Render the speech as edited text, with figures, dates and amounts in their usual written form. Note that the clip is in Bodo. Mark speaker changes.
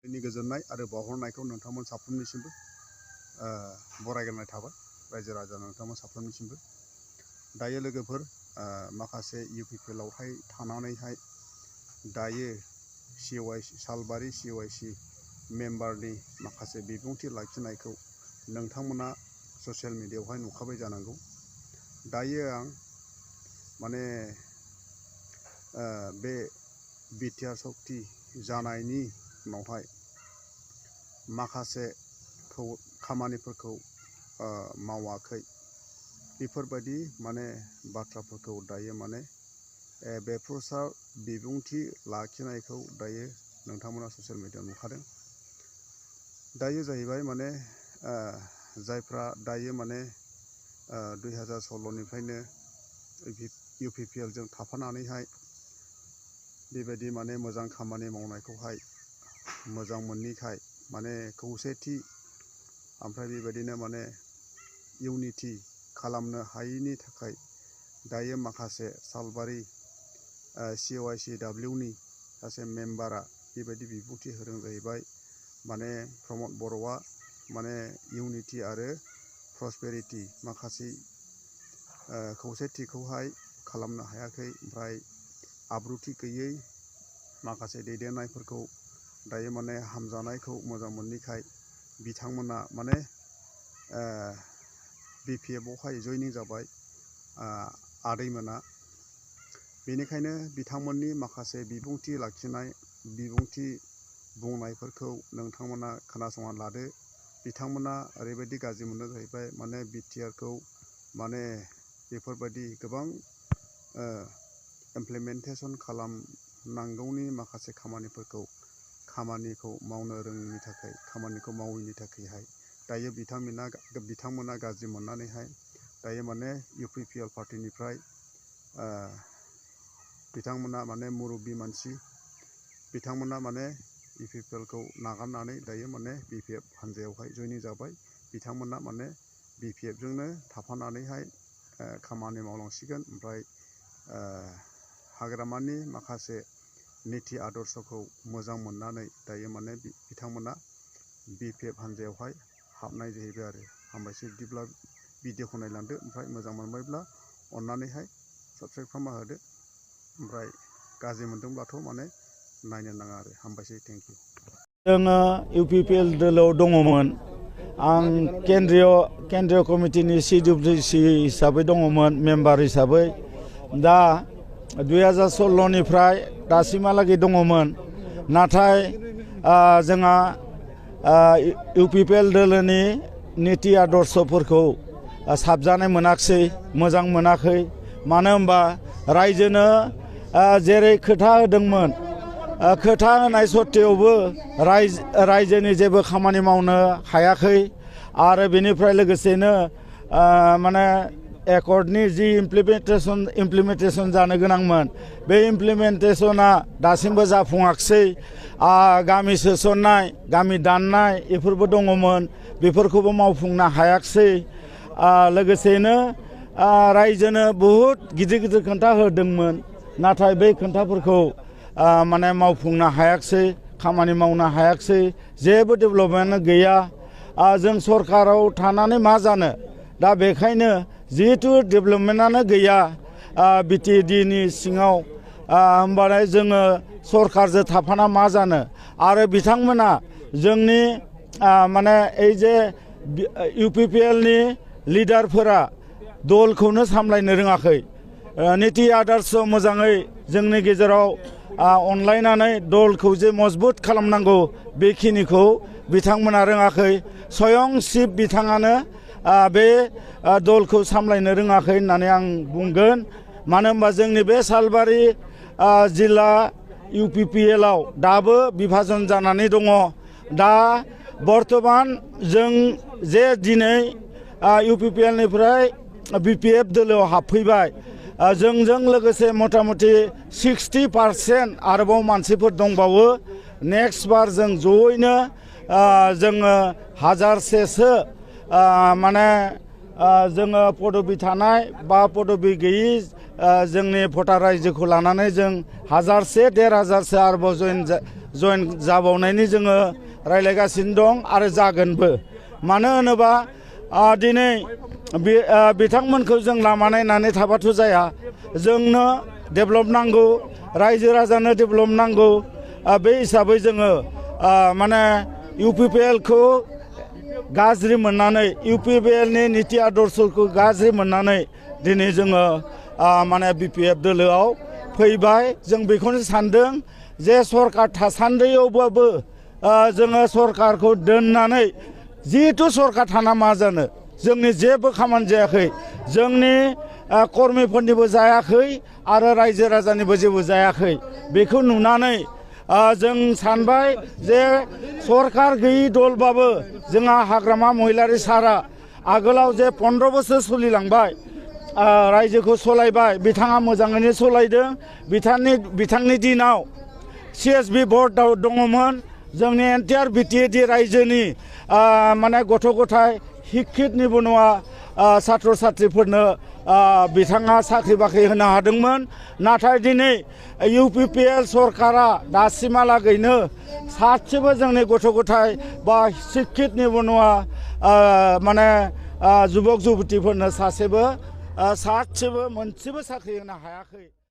Speaker 1: गोजोननाय आरो बावहरनायखौ नोंथांमोन साफ्रोमनिसिमबो बरायग्रोनाय थाबाय रायजो राजा नोंथांमोन साफ्रोमनिसिमबो। दायो लोगोफोर माखासे इउपिपिएलआवहाय थानानैहाय दायो सालबारि CYC मेम्बारनि माखासे बिबुंथि लाखिनायखौ नोंथांमोना ससियेल मिडियायावहाय नुखाबाय जानांगौ। दायो आं माने बे बिटिआर सक्ति जानायनि उनावहाय माखासे खामानिफोरखौ मावाखै बेफोरबायदि माने बाथ्राफोरखौ दायो माने बेफोरसा बिबुंथि लाखिनायखौ दायो नोंथांमोना ससियेल मिडियायाव नुखादों। दायो जाहैबाय माने जायफ्रा दायो माने 2016निफ्रायनो इउपिपिएलजों थाफानानैहाय बेबायदि माने मोजां खामानि मावनायखौहाय मोजां मोनैखाय माने खौसेथि ओमफ्राय बेबायदिनो माने इउनिटि खालामनो हायैनि थाखाय दायो माखासे सालबारि CYCWनि सासे मेम्बारा बेबायदि बिबुंथि होदों जाहैबाय माने प्रमद बर'आ माने इउनिटि आरो प्रसपेरिटि माखासे खौसेथिखौहाय खालामनो हायाखै, ओमफ्राय आब्रुथि गैयै माखासे दैदेननायफोरखौ दायो माने हामजानायखौ मोजां मोनैखाय बिथांमोना माने BPFआवहाय जयनिं जाबाय आदैमोना। बेनिखायनो बिथांमोननि माखासे बिबुंथि लाखिनाय बिबुंथि बुंनायफोरखौ नोंथांमोना खोनासंना लादो। बिथांमोना ओरैबायदि गाज्रि मोनो जाहैबाय माने बिटिआरखौ माने बेफोरबायदि गोबां इमप्लिमेन्टेसन खालामनांगौनि माखासे खामानिखौ मावनो रोङैनि थाखाय खामानिखौ मावैनि थाखायहाय दायो बिथांमोना गाज्रि मोननानैहाय दायो माने इउपिपिएल पार्टिनिफ्राय बिथांमोना माने मुरब्बी मानसि बिथांमोना माने इउपिपिएलखौ नागारनानै दायो माने BPF हान्जायावहाय जयनिं जाबाय। बिथांमोना माने BPFजोंनो थाफानानैहाय खामानि मावलांसिगोन, ओमफ्राय हाग्रामानि माखासे निति आदर्शखौ मोजां मोननानै दायो माने बिथांमोना BPF हान्जायावहाय हाबनाय जाहैबाय आरो। हामबायसै बिदिब्ला भिडिअखौ नायलांदो, ओमफ्राय मोजां मोनबायब्ला अननानैहाय साबस्क्राइब खालामना होदो, ओमफ्राय गाज्रि मोनदोंब्लाथ' माने नायनो नाङा आरो। हामबायसै, थेंक इउ।
Speaker 2: जोङो इउपिपिएल दोलोआव दङमोन। आं केन्द्रीय कमिटिनि CWC हिसाबै दङमोन, मेम्बार हिसाबै। दा 2016निफ्राय दासिमहालागै दङमोन, नाथाय जोंहा इउपिपिएल दोलोनि निति आदर्शफोरखौ साबजानाय मोनाखिसै, मोजां मोनाखै। मानो होनबा रायजोनो जेरै खोथा होदोंमोन, खोथा होनाय सत्तेयावबो रायजोनि जेबो खामानि मावनो हायाखै। आरो बेनिफ्राय लोगोसेनो माने एकर्डनि जि इमप्लिमेन्टेसन जानो गोनांमोन, बे इमप्लिमेन्टेसना दासिमबो जाफुङाखिसै। गामि सोसननाय, गामि दाननाय बेफोरबो दङमोन, बेफोरखौबो मावफुंनो हायाखिसै। लोगोसेनो रायजोनो बहुद गिदिर खोथा होदोंमोन, नाथाय बै खोथाफोरखौ माने मावफुंनो हायाखिसै, खामानि मावनो हायाखिसै, जेबो डेभेलपमेन्ट गैया। जों सरकाराव थानानै मा जानो? दा बेखायनो जिहेतु डेभेलपमेन्टआनो गैया बिटिएडिनि सिङाव, होमबालाय जोङो सरकारजों थाफाना मा जानो? आरो बिथांमोना जोंनि माने ओइ जे इउपिपिएलनि लिडारफोरा दलखौनो सामलायनो रोङाखै। निति आदर्श मोजाङै जोंनि गेजेराव अनलायनानै दलखौ जे मजबुत खालामनांगौ बेखिनिखौ बिथांमोना रोङाखै। स्वयं चिफ बिथाङानो बे दलखौ सामलायनो रोङाखै होननानै आं बुंगोन। मानो होनबा जोंनि बे सालबारि जिल्ला इउपिपिएलआव दाबो बिभाजन जानानै दङ। दा बर्थमान जों जे दिनै इउपिपिएलनिफ्राय BPF दोलोआव हाबफैबाय, जोंजों लोगोसे मथा मथि 60% आरोबाव मानसिफोर दंबावो। नेक्स्ट बार जों जयैनो जोङो 1000सेसो माने जोङो पदबि थानाय बा पदबि गैयि जोंनि भटार रायजोखौ लानानै जों 1000-1500 आरोबाव जयेन जाबावनायनि जोङो रायज्लायगासिनो दं आरो जागोनबो। मानो होनोबा दिनै बिथांमोनखौ जों लामा नायनानै थाबाथ' जाया, जोंनो डेभेलप नांगौ, रायजो राजानो डेभेलप नांगौ। बे हिसाबै जोङो माने UPPLखौ गाज्रि मोननानै, UPPLनि निति आदर्शखौ गाज्रि मोननानै दिनै जोङो माने BPF दोलोआव फैबाय। जों बेखौनो सानदों जे सरकार थासान्दियावबाबो जोङो सरकारखौ दोननानै, जिहेथु सरकार थाना मा जानो, जोंनि जेबो खामानि जायाखै, जोंनि कर्मिफोरनिबो जायाखै आरो रायजो राजानिबो जेबो जायाखै। बेखौ नुनानै जों सानबाय जे सरकार गैयि दलबाबो जोंहा हाग्रामा महिलारि सारा आगोलाव जे 15 बोसोर सोलिलांबाय, रायजोखौ सलायबाय, बिथाङा मोजाङैनो सलायदों। बिथांनि दिनाव CSB भट दङमोन। जोंनि एन्टायार BTAD रायजोनि माने गथ' गथाय शिक्षित निबनुवा सात्र साथ्रिफोरनो बिथाङा साख्रि बाख्रि होनो हादोंमोन। नाथाय दिनै UPPL सरकारा दासिमहालागैनो सासेबो जोंनि गथ' गथाय बा शिक्षित निबनुवा माने जुबक जुबतिफोरनो सासेबो मोनसेबो साख्रि होनो हायाखै।